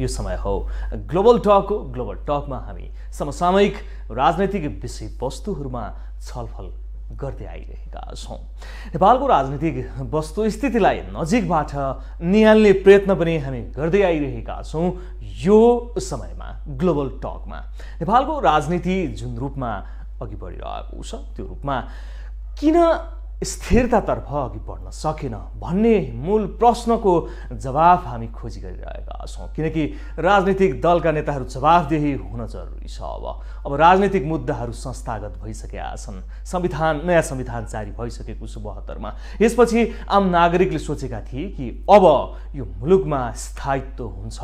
यो समय हो ग्लोबल टकको। ग्लोबल टकमा हामी समसामयिक राजनैतिक विषयवस्तुहरूमा छलफल गर्दै आइरहेका छौँ। नेपालको राजनीतिक वस्तुस्थितिलाई नजिकबाट निहाल्ने प्रयत्न पनि हामी गर्दै आइरहेका छौँ यो समयमा ग्लोबल टकमा। नेपालको राजनीति जुन रूपमा अघि बढिरहेको छ त्यो रूपमा किन स्थिरतातर्फ अघि बढ्न सकेन भन्ने मूल प्रश्नको जवाफ हामी खोजी गरिरहेका छौँ। किनकि राजनीतिक दलका नेताहरू जवाफदेही हुन जरुरी छ। अब राजनीतिक मुद्दाहरू संस्थागत भइसकेका छन्। नयाँ संविधान जारी भइसकेको छ 72 मा। यसपछि आम नागरिकले सोचेका थिए कि अब यो मुलुकमा स्थायित्व हुन्छ,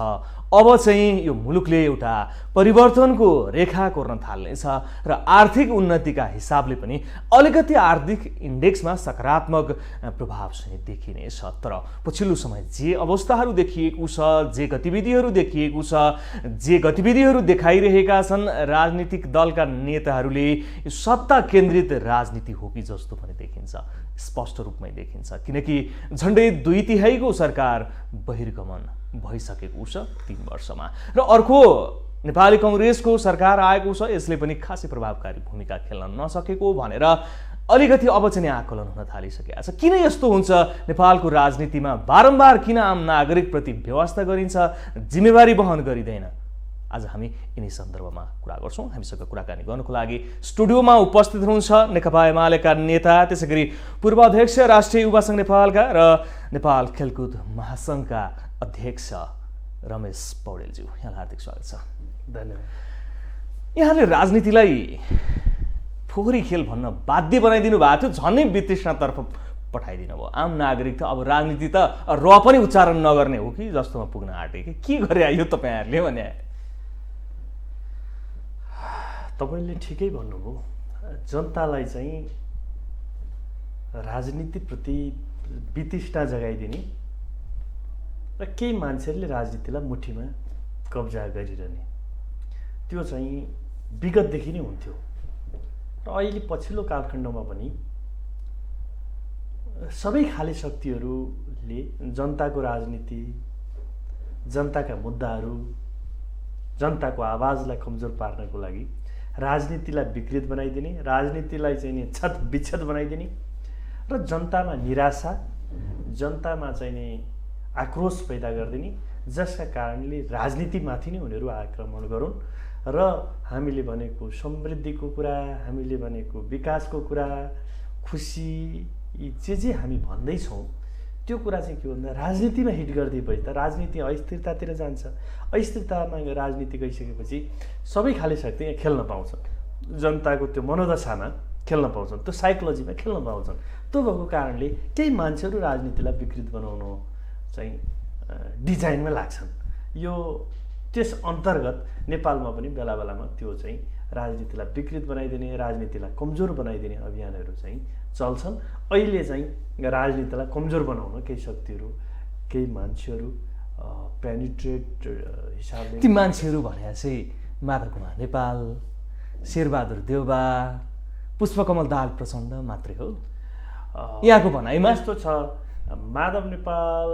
अब चाहिँ यो मुलुकले एउटा परिवर्तनको रेखा कोर्न थाल्नेछ र आर्थिक उन्नतिका हिसाबले पनि अलिकति आर्थिक इन्डेक्समा सकारात्मक प्रभाव चाहिँ देखिनेछ। तर पछिल्लो समय जे अवस्थाहरू देखिएको छ, जे गतिविधिहरू देखिएको छ, जे गतिविधिहरू देखाइरहेका छन् राजनीतिक दलका नेताहरूले यो सत्ता केन्द्रित राजनीति हो कि जस्तो पनि देखिन्छ, स्पष्ट रूपमै देखिन्छ। किनकि झन्डै 2/3 सरकार बहिर्गमन भइसकेको छ 3 वर्षमा र अर्को नेपाली कांग्रेसको सरकार आएको छ। यसले पनि खासै प्रभावकारी भूमिका खेल्न नसकेको भनेर अलिकति अब चाहिँ आकलन हुन थालिसकेको छ। किन यस्तो हुन्छ नेपालको राजनीतिमा बारम्बार किन आम नागरिकप्रति व्यवस्था गरिन्छ, जिम्मेवारी वहन गरिँदैन? आज हामी यिनै सन्दर्भमा कुरा गर्छौँ। हामीसँग कुराकानी गर्नको लागि स्टुडियोमा उपस्थित हुनुहुन्छ नेकपा एमालेका नेता, त्यसैगरी पूर्व अध्यक्ष राष्ट्रिय युवा संघ नेपालका र नेपाल खेलकुद महासंघका अध्यक्ष रमेश पौडेलज्यू। यहाँलाई हार्दिक स्वागत छ। धन्यवाद। यहाँले राजनीतिलाई फोहोरी खेल भन्न बाध्य बनाइदिनु भएको थियो, झनै वितृष्णातर्फ पठाइदिनु भयो। आम नागरिक त अब राजनीति त र पनि उच्चारण नगर्ने हो कि जस्तोमा पुग्न आँटे कि के गरे यो तपाईँहरूले भने? तपाईँले ठिकै भन्नुभयो। जनतालाई चाहिँ राजनीतिप्रति वितृष्णा जगाइदिने र केही मान्छेहरूले राजनीतिलाई मुठीमा कब्जा गरिरहने त्यो चाहिँ विगतदेखि नै हुन्थ्यो। र अहिले पछिल्लो कालखण्डमा पनि सबै खाले शक्तिहरूले जनताको राजनीति, जनताका मुद्दाहरू, जनताको आवाजलाई कमजोर पार्नको लागि राजनीतिलाई विकृत बनाइदिने, राजनीतिलाई चाहिँ नि छत विच्छेद बनाइदिने र जनतामा निराशा, जनतामा चाहिँ नि आक्रोश पैदा गरिदिने, जसका कारणले राजनीतिमाथि नै उनीहरू आक्रमण गरून् र हामीले भनेको समृद्धिको कुरा, हामीले भनेको विकासको कुरा, खुसी जे हामी भन्दैछौँ त्यो कुरा चाहिँ के भन्दा राजनीतिमा हिट गर्दै भए त राजनीति अस्थिरतातिर जान्छ। अस्थिरतामा राजनीति गइसकेपछि सबै खाले शक्ति यहाँ खेल्न पाउँछन्, जनताको त्यो मनोदशामा खेल्न पाउँछन्, त्यो साइकोलोजीमा खेल्न पाउँछन्। त्यो भएको कारणले केही मान्छेहरू राजनीतिलाई विकृत बनाउन चाहिँ डिजाइनमा लाग्छन्। यो त्यस अन्तर्गत नेपालमा पनि बेला बेलामा त्यो चाहिँ राजनीतिलाई विकृत बनाइदिने, राजनीतिलाई कमजोर बनाइदिने अभियानहरू चाहिँ चल्छन्। अहिले चाहिँ राजनीतिलाई कमजोर बनाउन केही शक्तिहरू, केही मान्छेहरू पेनिट्रेट हिसाबले, ती मान्छेहरू भने चाहिँ माधव कुमार नेपाल, शेरबहादुर देउबा, पुष्पकमल दाहाल प्रचण्ड मात्रै हो यहाँको भनाइमा? यस्तो छ, माधव नेपाल,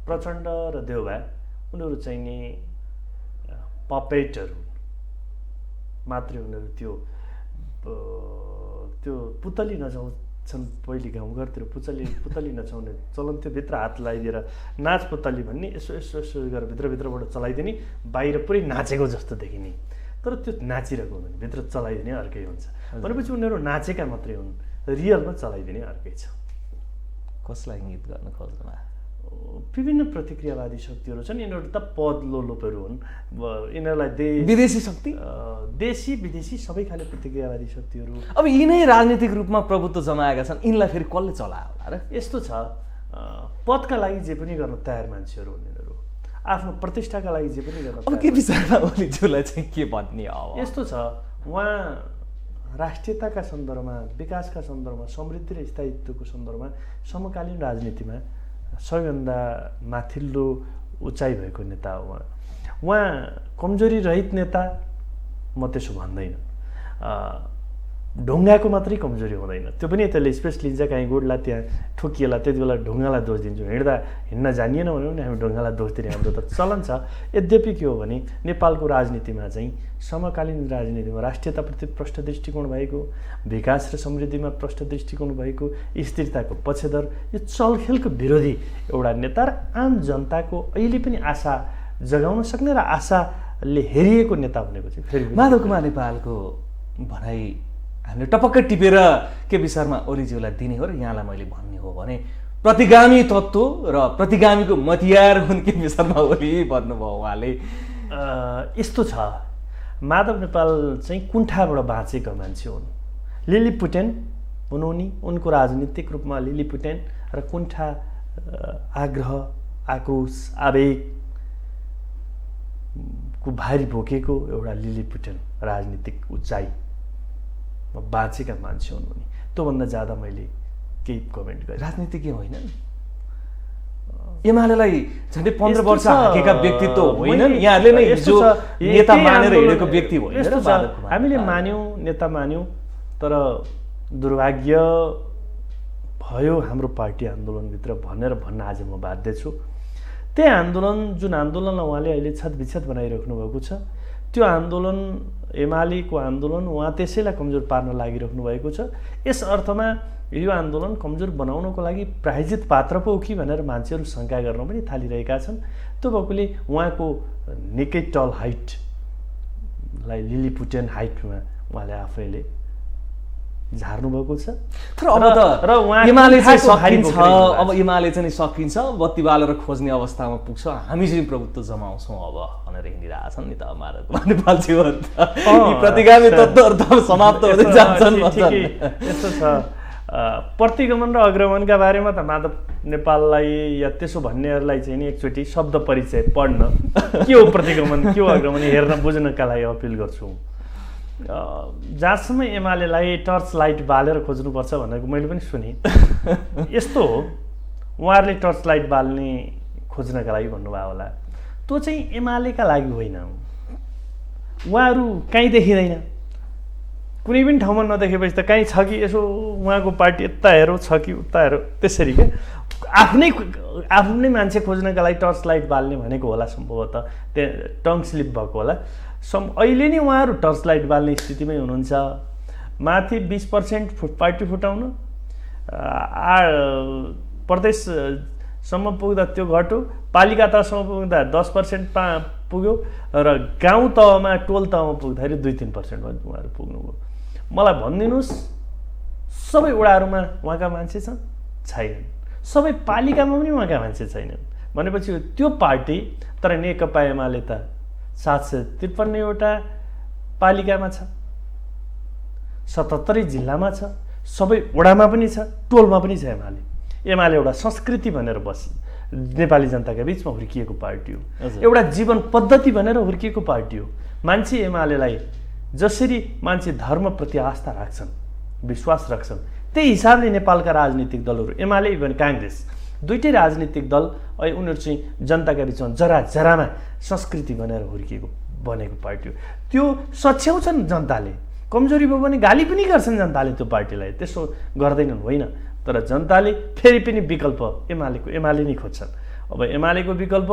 प्रचण्ड र देउबा उनीहरू चाहिँ नि पपेटहरू मात्रै। उनीहरू त्यो पुतली नचाउँछन्। पहिले गाउँघरतिर पुतली नचाउने चलन थियो। भित्र हात लगाइदिएर नाच पुतली भन्ने, यसो यसो यसो गरेर भित्रबाट चलाइदिने, बाहिर पुरै नाचेको जस्तो देखिने, तर त्यो नाचिरहेको हुँदैन, भित्र चलाइदिने अर्कै हुन्छ। भनेपछि उनीहरू नाचेका मात्रै हुन्, रियलमा चलाइदिने अर्कै छ। कसलाई इङ्गित गर्न खोज्नुमा? विभिन्न प्रतिक्रियावादी शक्तिहरू छन्। यिनीहरू त पद लोलुपहरू हुन्। यिनीहरूलाई विदेशी शक्ति, देशी विदेशी सबै खाले प्रतिक्रियावादी शक्तिहरू अब यिनै राजनीतिक रूपमा प्रभुत्व जमाएका छन्। यिनलाई फेरि कसले चलायो होला र? यस्तो छ, पदका लागि जे पनि गर्न तयार मान्छेहरू हुन् यिनीहरू, आफ्नो प्रतिष्ठाका लागि जे पनि गर्न। अब के विचारमा ओलीज्यूलाई चाहिँ के भन्ने हो? यस्तो छ, उहाँ राष्ट्रियताका सन्दर्भमा, विकासका सन्दर्भमा, समृद्धि र स्थायित्वको सन्दर्भमा समकालीन राजनीतिमा सबैभन्दा माथिल्लो उचाइ भएको नेता हो उहाँ। कमजोरी रहित नेता म त्यसो भन्दैन। ढुङ्गाको मात्रै कमजोरी हुँदैन, त्यो पनि त्यसले स्पेस लिन्छ, काहीँ गोडला त्यहाँ ठोकिएला, त्यति बेला ढुङ्गालाई दोष दिन्छौँ। हिँड्न जानिएन भने पनि हामी ढुङ्गालाई दोष दिने हाम्रो त चलन छ। यद्यपि के हो भने नेपालको राजनीतिमा चाहिँ समकालीन राजनीतिमा राष्ट्रियताप्रति प्रष्ट दृष्टिकोण भएको, विकास र समृद्धिमा प्रष्ट दृष्टिकोण भएको, स्थिरताको पक्षधर, यो चलखेलको विरोधी एउटा नेता र आम जनताको अहिले पनि आशा जगाउन सक्ने र आशाले हेरिएको नेता भनेको चाहिँ फेरि माधव कुमार नेपालको भनाइ हामीले टपक्कै टिपेर केपी शर्मा ओलीज्यूलाई दिने हो र यहाँलाई मैले भन्ने हो भने प्रतिगामी तत्त्व र प्रतिगामीको मतियार हुन् केपी शर्मा ओली भन्नुभयो उहाँले। यस्तो छ, माधव नेपाल चाहिँ कुण्ठाबाट बाँचेका मान्छे हुन्। लिलिपुटेन हुन् उनी, उनको राजनीतिक रूपमा लिलिपुटेन र कुण्ठा, आग्रह, आक्रोश, आवेगको भारी बोकेको एउटा लिलिपुटेन राजनीतिक उचाइ बाँचेका मान्छे हुन् उनी। त्योभन्दा ज्यादा मैले केही कमेन्ट गरेँ। राजनीतिज्ञ होइन, एमालेलाई झन्डै 15 वर्ष हाकेका व्यक्तित्व होइनन्, यहाँहरूले नै हिजो नेता मानेर हिँडेको व्यक्ति होइन। हामीले मान्यौँ, नेता मान्यौँ, तर दुर्भाग्य भयो हाम्रो पार्टी आन्दोलनभित्र भनेर भन्न आज म बाध्य छु। त्यही आन्दोलन, जुन आन्दोलनलाई उहाँले अहिले छतविच्छेद बनाइराख्नु भएको छ, त्यो आन्दोलन, एमालेको आन्दोलन उहाँ त्यसैलाई कमजोर पार्न लागिराख्नु भएको छ। यस अर्थमा यो आन्दोलन कमजोर बनाउनको लागि प्रायोजित पात्र पो हो कि भनेर मान्छेहरू शङ्का गर्न पनि थालिरहेका छन्। त्यो भएकोले उहाँको निकै टल हाइटलाई लिलिपुटेन हाइटमा उहाँले आफैले झार्नु भएको छ। तर अब त एमाले चाहिँ सकिन्छ, अब एमाले चाहिँ सकिन्छ, बत्ती बालेर खोज्ने अवस्थामा पुग्छ, हामी चाहिँ प्रभुत्व जमाउँछौँ अब भनेर हिँडिरहेछन् नि त माधव कुमार नेपालज्यूहरू त। यी प्रतिगामी तत्त्वहरू त समाप्त हुँदै जान्छन्। यस्तो छ, प्रतिगमन र अग्रगमनका बारेमा त माधव नेपाललाई या त्यसो भन्नेहरूलाई चाहिँ नि एकचोटि शब्द परिचय पढ्न, के हो प्रतिगमन, के हो अग्रगमन हेर्न बुझ्नका लागि अपिल गर्छु। जहाँसम्म एमालेलाई टर्च लाइट बालेर खोज्नुपर्छ भनेको मैले पनि सुनेँ। यस्तो हो, उहाँहरूले टर्च लाइट बाल्ने खोज्नका लागि भन्नुभयो होला, त्यो चाहिँ एमालेका लागि होइन। उहाँहरू कहीँ देखिँदैन, कुनै पनि ठाउँमा नदेखेपछि त कहीँ छ कि यसो उहाँको पार्टी यता हेरौँ, छ कि उता हेरौँ, त्यसरी क्या आफ्नै मान्छे खोज्नका लागि टर्च लाइट बाल्ने भनेको होला सम्भवतः, त्यहाँ टङ स्लिप भएको होला। अहिले नै उहाँहरू टर्च लाइट बाल्ने स्थितिमै हुनुहुन्छ। माथि 20% पार्टी फुटाउन, प्रदेशसम्म पुग्दा त्यो घट्यो, पालिका तहसम्म पुग्दा 10% पुग्यो र गाउँ तहमा, टोल तहमा पुग्दाखेरि 2-3% उहाँहरू पुग्नुभयो। मलाई भनिदिनुहोस्, सबै वडाहरूमा उहाँका मान्छे छन्? छैनन्। सबै पालिकामा पनि उहाँका मान्छे छैनन् भनेपछि त्यो पार्टी, तर नेकपा एमाले त 753वटा पालिकामा छ, 77 जिल्लामा छ, सबै वडामा पनि छ, टोलमा पनि छ। एमाले एउटा संस्कृति भनेर नेपाली जनताका बिचमा हुर्किएको पार्टी हो, एउटा जीवन पद्धति भनेर हुर्किएको पार्टी हो। मान्छे एमालेलाई जसरी मान्छे धर्मप्रति आस्था राख्छन्, विश्वास राख्छन्, त्यही हिसाबले नेपालका राजनीतिक दलहरू, एमाले इभन काङ्ग्रेस, दुईटै राजनीतिक दल उनीहरू चाहिँ जनताका बिचमा जरा जरामा संस्कृति भनेर बनेको पार्टी हो। त्यो सच्याउँछन् जनताले, कमजोरी भयो भने गाली पनि गर्छन् जनताले त्यो पार्टीलाई, त्यसो गर्दैनन् होइन। तर जनताले फेरि पनि विकल्प एमाले नै खोज्छन्। अब एमालेको विकल्प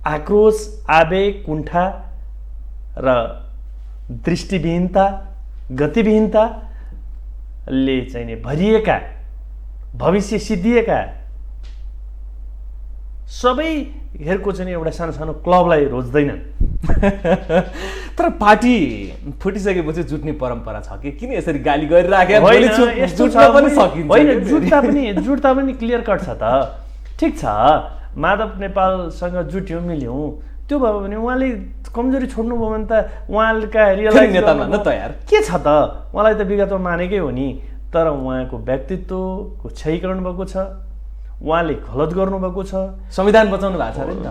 आक्रोश, आवेग, कुण्ठा र दृष्टिविहीनता, गतिविहीनताले चाहिँ नि भरिएका, भविष्य सिद्धिएका सबै हेरको चाहिँ एउटा सानो सानो क्लबलाई रोज्दैनन्। तर पार्टी फुटिसकेपछि जुट्ने परम्परा छ कि किन यसरी गाली गरिराख्यो? जुट्दा पनि क्लियर कट छ त। ठिक छ, माधव नेपालसँग जुट्यौँ, मिल्यौँ, त्यो भयो भने उहाँले कमजोरी छोड्नुभयो भने त उहाँका रियलाइज नेता मान्न तयार के छ त? उहाँलाई त विगतमा मानेकै हो नि, तर उहाँको व्यक्तित्वको क्षयीकरण भएको छ, उहाँले गलत गर्नुभएको छ, संविधान बचाउनु भएको छ अरे नि त।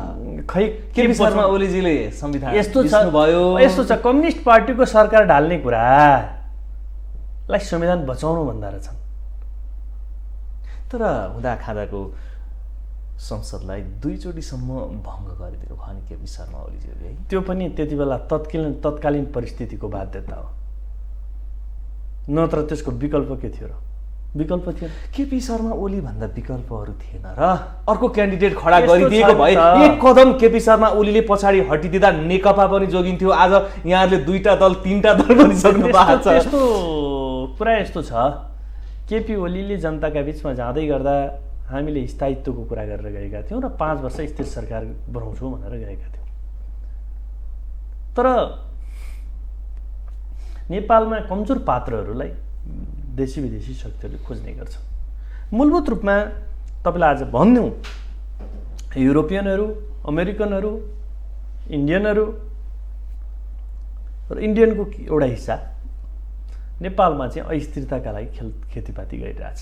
खै केपी शर्मा ओलीजीले संविधान यस्तो छ, कम्युनिस्ट पार्टीको सरकार ढाल्ने कुरालाई संविधान बचाउनु भन्दा रहेछन्। तर हुँदा खाँदाको संसदलाई 2 चोटिसम्म भङ्ग गरिदिनु भयो नि केपी शर्मा ओलीजीले। त्यो पनि त्यति बेला तत्कालीन परिस्थितिको बाध्यता हो। नत्र त्यसको विकल्प के थियो र? विकल्प थिएन। केपी शर्मा ओली भन्दा विकल्पहरू थिएन र अर्को क्यान्डिडेट खडा गरिदिएको भए एक कदम केपी शर्मा ओलीले पछाडि हटिदिँदा नेकपा पनि जोगिन्थ्यो। आज यहाँहरूले 2टा दल 3टा दल पनि सक्नु भएको छ। यस्तो कुरा यस्तो छ, केपी ओलीले जनताका बिचमा जाँदै गर्दा हामीले स्थायित्वको कुरा गरेर गएका थियौँ र 5 वर्ष स्थिर सरकार बनाउँछौँ भनेर गएका थियौँ। तर नेपालमा कमजोर पात्रहरूलाई देशी विदेशी शक्तिहरूले खोज्ने गर्छ। मूलभूत रूपमा तपाईँलाई आज भनिदिउँ, युरोपियनहरू, अमेरिकनहरू, इन्डियनहरू र इन्डियनको एउटा हिस्सा नेपालमा चाहिँ अस्थिरताका लागि खेतीपाती गरिरहेछ।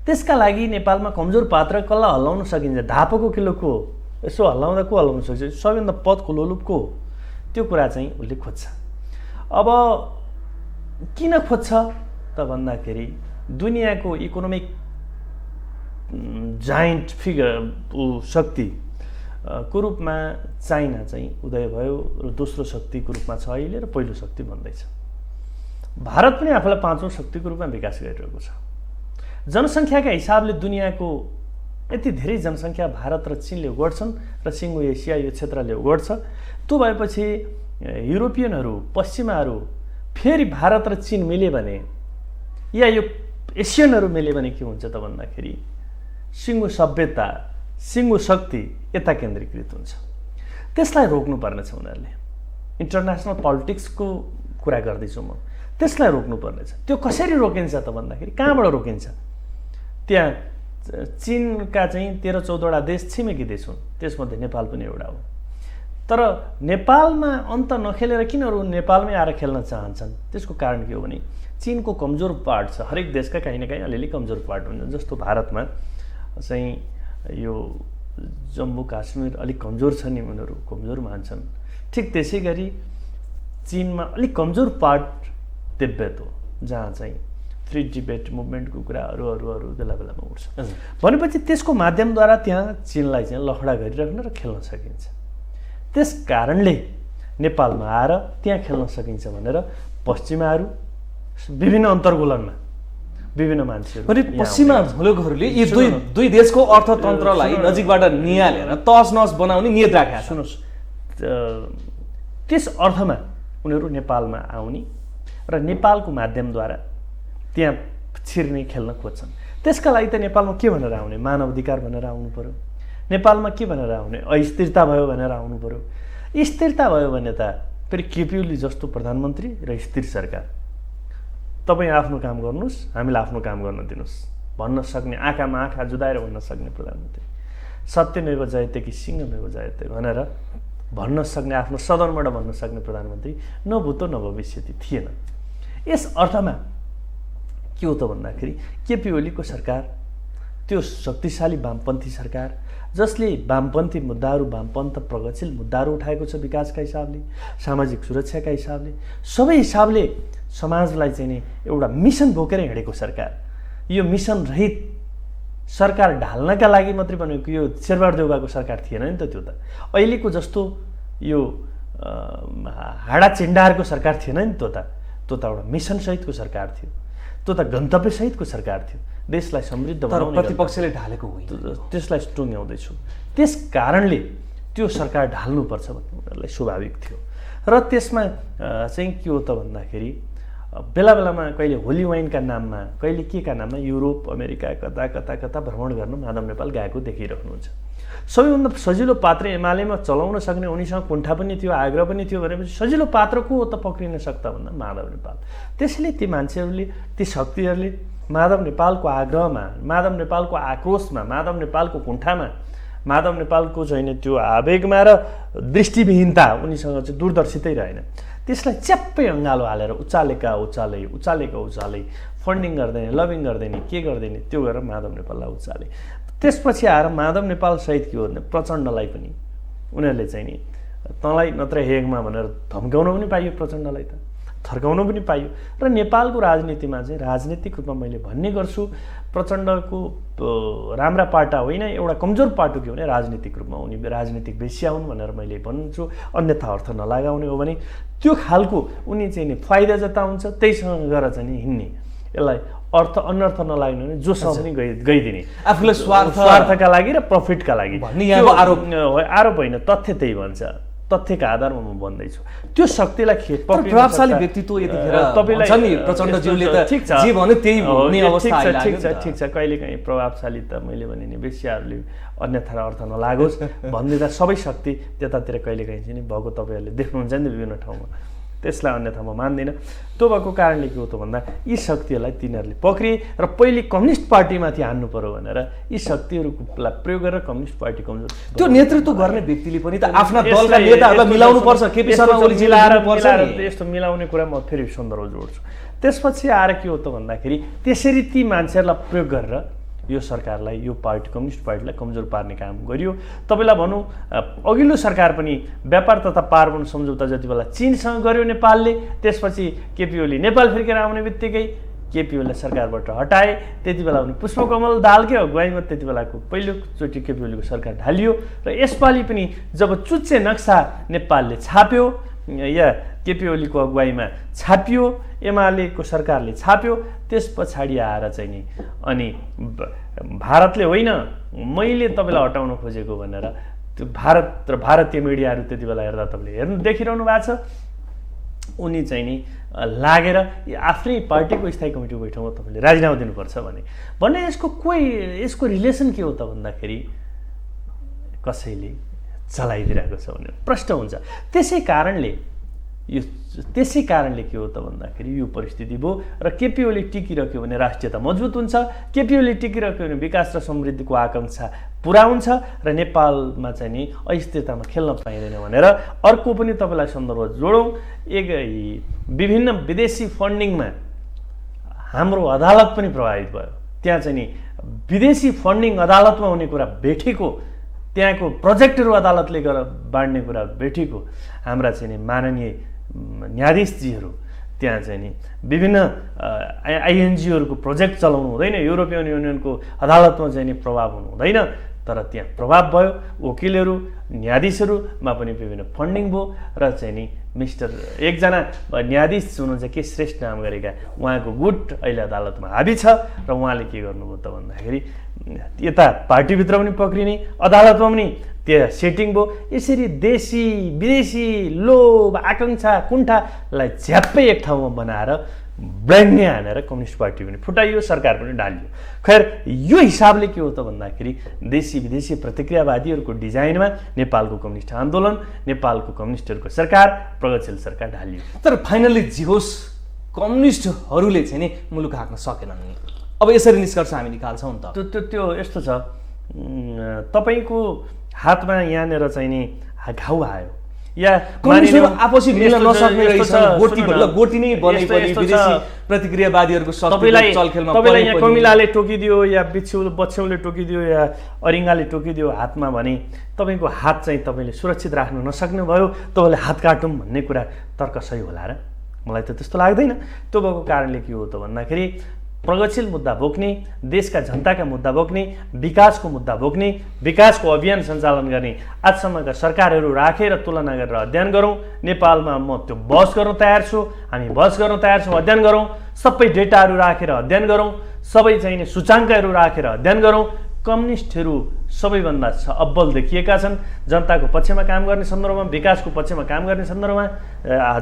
त्यसका लागि नेपालमा कमजोर पात्र कसलाई हल्लाउन सकिन्छ, धापको किलोको यसो हल्लाउँदा को हल्लाउन सक्छ, सबैभन्दा पदको लोलुप को, त्यो कुरा चाहिँ उसले खोज्छ। अब किन खोज्छ त भन्दाखेरि दुनियाँको इकोनोमिक जाइन्ट शक्ति को रूपमा चाइना चाहिँ उदय भयो र दोस्रो शक्तिको रूपमा छ अहिले र पहिलो शक्ति बन्दैछ। भारत पनि आफूलाई 5औं शक्तिको रूपमा विकास गरिरहेको छ। जनसङ्ख्याका हिसाबले दुनियाँको यति धेरै जनसङ्ख्या भारत र चीनले ओगट्छन् र सिङ्गो एसिया यो क्षेत्रले ओगट्छ। त्यो भएपछि युरोपियनहरू, पश्चिमाहरू फेरि भारत र चीन मिल्यो भने या यो एसियनहरू मिल्यो भने के हुन्छ त भन्दाखेरि सिङ्गो सभ्यता, सिङ्गो शक्ति यता केन्द्रीकृत हुन्छ। त्यसलाई रोक्नुपर्नेछ उनीहरूले। इन्टरनेसनल पोलिटिक्सको कुरा गर्दैछु म, त्यसलाई रोक्नुपर्नेछ। त्यो कसरी रोकिन्छ त भन्दाखेरि कहाँबाट रोकिन्छ? त्यहाँ चीनका चाहिँ 13-14वटा देश छिमेकी देश हुन्, त्यसमध्ये नेपाल पनि एउटा हो। तर नेपालमा अन्त नखेलेर किन अरू नेपालमै आएर खेल्न चाहन्छन्? त्यसको कारण के हो भने चीनको कमजोर पार्ट छ। हरेक देशका कहीँ न कहीँ अलिअलि कमजोर पार्ट हुन्छ। जस्तो भारतमा चाहिँ यो जम्मू काश्मीर अलिक कमजोर छ नि, उनीहरू कमजोर मान्छन्। ठिक त्यसै गरी चीनमा अलिक कमजोर पार्ट तिब्बत हो, जहाँ चाहिँ फ्री टिबेट मुभमेन्टको कुराहरू अरू बेला बेलामा उठ्छ। भनेपछि त्यसको माध्यमद्वारा त्यहाँ चीनलाई चाहिँ लखडा गरिराख्न र खेल्न सकिन्छ। त्यस कारणले नेपालमा आएर त्यहाँ खेल्न सकिन्छ भनेर पश्चिमाहरू विभिन्न अन्तर्गोलनमा विभिन्न मान्छेहरू पनि पश्चिमा मुलुकहरूले यी दुई देशको अर्थतन्त्रलाई नजिकबाट निहालेर तहस-नहस बनाउने नियत राखेका छन्। सुन्नुहोस्, त्यस अर्थमा उनीहरू नेपालमा आउने र नेपालको माध्यमद्वारा त्यहाँ छिर्ने खेल्न खोज्छन्। त्यसका लागि त नेपालमा के भनेर आउने? मानव अधिकार भनेर आउनु पर्यो। नेपालमा के भनेर आउने? अस्थिरता भयो भनेर आउनु पर्यो। स्थिरता भयो भने त फेरि केपी ओली जस्तो प्रधानमन्त्री र स्थिर सरकार, तपाईँ आफ्नो काम गर्नुहोस्, हामीलाई आफ्नो काम गर्न दिनुहोस् भन्न सक्ने, आँखामा आँखा जुदाएर भन्न सक्ने प्रधानमन्त्री, सत्यमेव जयते कि सिंहमेव जयते भनेर भन्न सक्ने, आफ्नो सदनबाट भन्न सक्ने प्रधानमन्त्री न भूतो न भविष्यति थिएन। यस अर्थमा के हो त भन्दाखेरि केपी ओलीको सरकार त्यो शक्तिशाली वामपन्थी सरकार जसले वामपन्थी मुद्दाहरू, वामपन्थ प्रगतिशील मुद्दाहरू उठाएको छ विकासका हिसाबले, सामाजिक सुरक्षाका हिसाबले, सबै हिसाबले समाजलाई चाहिँ नि एउटा मिसन बोकेर हिँडेको सरकार। यो मिसन रहित सरकार ढाल्नका लागि मात्रै बनेको यो शेरबहादुर देउवाको सरकार थिएन नि त। त्यो त अहिलेको जस्तो यो हाडा चिन्डाहरूको सरकार थिएन नि। त्यो त एउटा मिसन सहितको सरकार थियो, त्यो त गन्तव्य सहितको सरकार थियो। देशलाई समृद्ध बनाउने प्रतिपक्षले ढालेको होइन, त्यसलाई टुङ्ग्याउँदैछु। त्यस कारणले त्यो सरकार ढाल्नुपर्छ भन्ने उनीहरूलाई स्वाभाविक थियो। र त्यसमा चाहिँ के हो त भन्दाखेरि बेला बेलामा कहिले होली वाइनका नाममा, कहिले के का नाममा युरोप, अमेरिका कता भ्रमण गर्न माधव नेपाल गएको देखिराख्नुहुन्छ। सबैभन्दा सजिलो पात्र एमालेमा चलाउन सक्ने, उनीसँग कुण्ठा पनि थियो, आग्रह पनि थियो भनेपछि सजिलो पात्र को हो त पक्रिन सक्दा भन्दा माधव नेपाल। त्यसैले ती मान्छेहरूले, ती शक्तिहरूले माधव नेपालको आग्रहमा, माधव नेपालको आक्रोशमा, माधव नेपालको कुण्ठामा, माधव नेपालको चाहिँ त्यो आवेगमा र दृष्टिविहीनता, उनीसँग चाहिँ दूरदर्शितै रहेन, त्यसलाई च्याप्पै अँगालो हालेर उचालेका उचाले फन्डिङ गर्दैन, लबिङ गर्दैन, के गर्दैन, त्यो गरेर माधव नेपाललाई उचाले। त्यसपछि आएर माधव नेपाल सहित के हो भने प्रचण्डलाई पनि उनीहरूले चाहिँ नि तँलाई नत्र हेगमा भनेर धम्काउन पनि पाइयो प्रचण्डलाई त। थर्काउन पनि पाइयो। र नेपालको राजनीतिमा चाहिँ राजनीतिक रूपमा मैले भन्ने गर्छु, प्रचण्डको राम्रा पाटा होइन, एउटा कमजोर पाटो के भने राजनीतिक रूपमा उनी राजनीतिक वेश्या हुन् भनेर मैले भन्छु, अन्यथा अर्थ नलागाउने हो भने त्यो खालको उनी चाहिँ नि फाइदा जता हुन्छ त्यहीसँग गएर चाहिँ नि हिँड्ने, यसलाई अर्थ अनर्थ नलाग्ने भने जोसँग पनि गइदिने, आफूलाई स्वार्थका लागि र प्रफिटका लागि भन्ने यहाँको आरोप होइन, तथ्य त्यही भन्छ, तथ्यका आधारमा म भन्दैछु। त्यो शक्तिलाई प्रभावशाली व्यक्तित्व यतिखेर भन्छ नि प्रचण्डज्यूले त जे भन्यो त्यही हुने अवस्था आइलाग्यो। ठिक छ, कहिलेकाहीँ प्रभावशाली त मैले भने नि वेश्याहरूले अन्यथा अर्थ नलागोस् भन्दिँदा सबै शक्ति त्यतातिर कहिलेकाहीँ चाहिँ नि भएको तपाईँहरूले देख्नुहुन्छ नि विभिन्न ठाउँमा, त्यसलाई अन्यथा म मान्दिनँ। त्यो भएको कारणले के हो त भन्दा यी शक्तिहरूलाई तिनीहरूले पक्रिए र पहिले कम्युनिस्ट पार्टीमाथि हान्नु पर्यो भनेर यी शक्तिहरूलाई प्रयोग गरेर कम्युनिस्ट पार्टी कमजोर। त्यो नेतृत्व गर्ने व्यक्तिले पनि त आफ्ना दलका नेताहरूलाई मिलाउनु पर्छ, केपी शर्मा ओली यस्तो मिलाउने कुरा म फेरि सन्दर्भ जोड्छु। त्यसपछि आएर के हो त भन्दाखेरि त्यसरी ती मान्छेहरूलाई प्रयोग गरेर यो सरकारलाई, यो पार्टी कम्युनिस्ट पार्टीलाई कमजोर पार्ने काम गरियो। तपाईँलाई भनौँ अघिल्लो सरकार पनि व्यापार तथा पार्वण सम्झौता जति बेला चीनसँग गर्यो नेपालले, त्यसपछि केपी ओली नेपाल फर्केर आउने बित्तिकै केपी ओलीलाई सरकारबाट हटाए। त्यति बेला पनि पुष्पकमल दाहालकै अगुवाईमा त्यति बेलाको पहिलोचोटि केपी ओलीको सरकार ढालियो र यसपालि पनि जब चुच्चे नक्सा नेपालले छाप्यो या केपी ओलीको अगुवाईमा छापियो, एमालेको सरकारले छाप्यो, त्यस पछाडि आएर चाहिँ नि अनि भारतले होइन मैले तपाईँलाई हटाउन खोजेको भनेर त्यो भारत र भारतीय मिडियाहरू त्यति बेला हेर्दा तपाईँले देखिरहनु भएको छ, उनी चाहिँ नि लागेर आफ्नै पार्टीको स्थायी कमिटीको बैठकमा तपाईँले राजीनामा दिनुपर्छ भने यसको रिलेसन के हो त भन्दाखेरि कसैले चलाइदिरहेको छ भने प्रश्न हुन्छ। त्यसै कारणले के हो त भन्दाखेरि यो परिस्थिति भयो र केपी ओली टिकिरह्यो भने राष्ट्रियता मजबुत हुन्छ, केपी ओली टिकिरह्यो भने विकास र समृद्धिको आकांक्षा पुरा हुन्छ र नेपालमा चाहिँ नि अस्थिरतामा खेल्न पाइँदैन भनेर अर्को पनि तपाईँलाई सन्दर्भ जोडौँ। विभिन्न विदेशी फन्डिङमा हाम्रो अदालत पनि प्रभावित भयो। त्यहाँ चाहिँ नि विदेशी फन्डिङ अदालतमा हुने कुरा भेटेको, त्यहाँको प्रोजेक्टहरू अदालतले गरेर बाँड्ने कुरा भेटेको हाम्रा चाहिँ नि माननीय न्यायाधीशजीहरू त्यहाँ चाहिँ नि विभिन्न आइएनजिओहरूको प्रोजेक्ट चलाउनु हुँदैन, युरोपियन युनियनको अदालतमा चाहिँ नि प्रभाव हुनु हुँदैन, तर त्यहाँ प्रभाव भयो। वकिलहरू न्यायाधीशहरूमा पनि विभिन्न फन्डिङ भयो र चाहिँ नि एकजना न्यायाधीश हुनुहुन्छ के श्रेष्ठ नाम गरेका, उहाँको गुट अहिले अदालतमा हाबी छ र उहाँले के गर्नुभयो त भन्दाखेरि यता पार्टीभित्र पनि पक्रिने, अदालतमा पनि त्यो सेटिङ भयो। यसरी देशी विदेशी लोभ आकाङ्क्षा कुण्ठालाई झ्याप्पै एक ठाउँमा बनाएर ब्ल्याङ्गे हानेर कम्युनिस्ट पार्टी पनि फुटाइयो, सरकार पनि ढालियो। खैर यो हिसाबले के हो त भन्दाखेरि देशी विदेशी प्रतिक्रियावादीहरूको डिजाइनमा नेपालको कम्युनिस्ट आन्दोलन, नेपालको कम्युनिस्टहरूको सरकार, प्रगतिशील सरकार ढालियो। तर फाइनल्ली जे होस् कम्युनिस्टहरूले चाहिँ नि मुलुक हाँक्न सकेनन् नि। अब यसरी निष्कर्ष हामी निकाल्छौँ नि त। त्यो यस्तो छ, तपाईँको हातमा यहाँनिर चाहिँ नि घाउ आयो या कम्युनिस्टहरू आपसी मिल्न नसक्ने रहेछ, गोटी नै बनेपछि विदेशी प्रतिक्रियावादीहरूको चलखेलमा तपाईँलाई यहाँ कमिलाले टोकिदियो या बछ्यौले टोकिदियो या अरिङ्गाले टोकिदियो हातमा भने तपाईँको हात चाहिँ तपाईँले सुरक्षित राख्न नसक्ने भयो, तपाईँले हात काटौँ भन्ने कुरा तर्क सही होला र? मलाई त त्यस्तो लाग्दैन। त्यो भएको कारणले के हो त भन्दाखेरि प्रगतिशील मुद्दा बोक्ने, देशका जनताका मुद्दा बोक्ने, विकासको मुद्दा बोक्ने, विकासको अभियान सञ्चालन गर्ने आजसम्मका सरकारहरू राखेर तुलना गरेर अध्ययन गरौँ। नेपालमा म त्यो बहस गर्न तयार छु, हामी बहस गर्न तयार छौँ, अध्ययन गरौँ, सबै डेटाहरू राखेर अध्ययन गरौँ, सबै चाहिने सूचाङ्कहरू राखेर अध्ययन गरौँ। कम्युनिस्टहरू सबैभन्दा अब्बल देखिएका छन् जनताको पक्षमा काम गर्ने सन्दर्भमा, विकासको पक्षमा काम गर्ने सन्दर्भमा,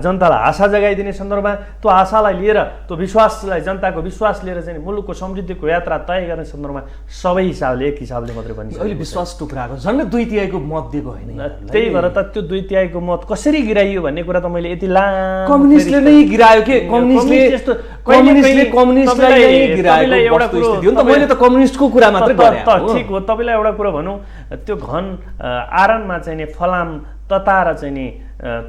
जनतालाई आशा जगाइदिने सन्दर्भमा, त्यो आशालाई लिएर त्यो विश्वासलाई जनताको विश्वास लिएर चाहिँ मुलुकको समृद्धिको यात्रा तय गर्ने सन्दर्भमा सबै हिसाबले एक हिसाबले मात्रै भनिन्छ। अहिले विश्वास टुक्राएको झन्डै 2/3 मत दिएको होइन, त्यही भएर त त्यो 2/3 मत कसरी गिराइयो भन्ने कुरा त मैले यति कम्युनिस्टले नै गिरायो के? कम्युनिस्टले गिराएको एउटा कुरो हो नि त। मैले त कम्युनिस्टको कुरा मात्रै गरेँ। ठिक हो, तपाईँलाई एउटा कुरा भनौँ, त्यो घन आरनमा चाहिँ नि फलाम तताएर चाहिँ नि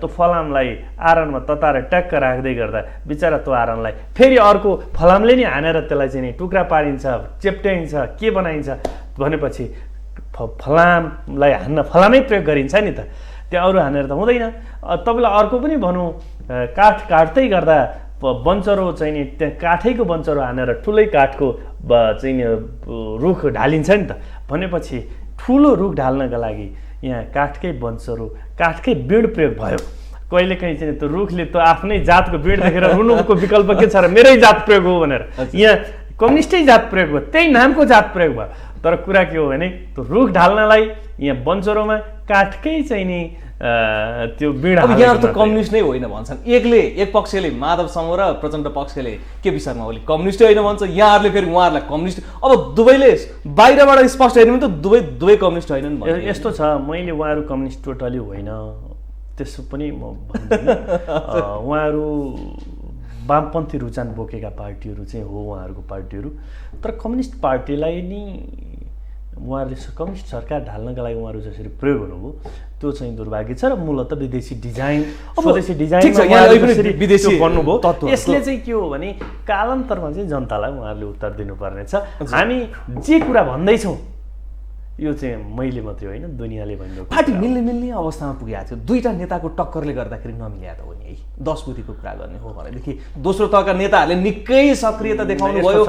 त्यो फलामलाई आरनमा तताएर ट्याक्क राख्दै गर्दा बिचरा त्यो आरनलाई फेरि अर्को फलामले नि हानेर त्यसलाई चाहिँ नि टुक्रा पारिन्छ, चेप्ट्याइन्छ, के बनाइन्छ भनेपछि फलामलाई हान्न फलामै प्रयोग गरिन्छ नि त, त्यहाँ अरू हानेर त हुँदैन। तपाईँलाई अर्को पनि भनौँ, काठ काट्दै गर्दा बन्चरो चाहिँ नि त्यहाँ काठैको बन्चरो हानेर ठुलै काठको चाहिँ नि रुख ढालिन्छ नि त भनेपछि ठुलो रुख ढाल्नका लागि यहाँ काठकै बन्चरो काठकै बिँड प्रयोग भयो कहिलेकाहीँ चाहिँ त्यो रुखले त आफ्नै जातको बिँड देखेर रुनुको विकल्प के छ र मेरै जात प्रयोग हो भनेर यहाँ कम्युनिस्टै जात प्रयोग भयो त्यही नामको जात प्रयोग भयो तर कुरा के हो भने त्यो रुख ढाल्नलाई यहाँ बन्चरोमा काठकै चाहिँ नि त्यो बिँड अब यहाँ त कम्युनिस्ट नै होइन भन्छन् एक पक्षले माधव समूह र प्रचण्ड पक्षले केपी शर्मा ओली कम्युनिस्टै होइन भन्छ यहाँहरूले फेरि उहाँहरूलाई कम्युनिस्ट अब दुवैले बाहिरबाट स्पष्ट हेर्नु भने त दुवै कम्युनिस्ट होइनन् यस्तो छ मैले उहाँहरू कम्युनिस्ट टोटली होइन त्यसो पनि म भन्दिनँ उहाँहरू वामपन्थी रुचान बोकेका पार्टीहरू चाहिँ हो उहाँहरूको पार्टीहरू तर कम्युनिस्ट पार्टीलाई नि उहाँहरूले कम्युनिस्ट सरकार ढाल्नका लागि उहाँहरू जसरी प्रयोग हुनुभयो त्यो चाहिँ दुर्भाग्य छ र मूलत विदेशी डिजाइन स्वदेशी डिजाइन विदेशी बन्नुभयो यसले चाहिँ के हो भने कालान्तरमा चाहिँ जनतालाई उहाँहरूले उत्तर दिनुपर्नेछ हामी जे कुरा भन्दैछौँ यो चाहिँ मैले मात्रै होइन दुनियाँले भनिरहेको पार्टी मिल्ने अवस्थामा पुगेको थियो दुईटा नेताको टक्करले गर्दाखेरि नमिल्या त हो नि है 10 बुँदीको कुरा गर्ने हो भनेदेखि दोस्रो तहका नेताहरूले निकै सक्रियता देखाउनु भयो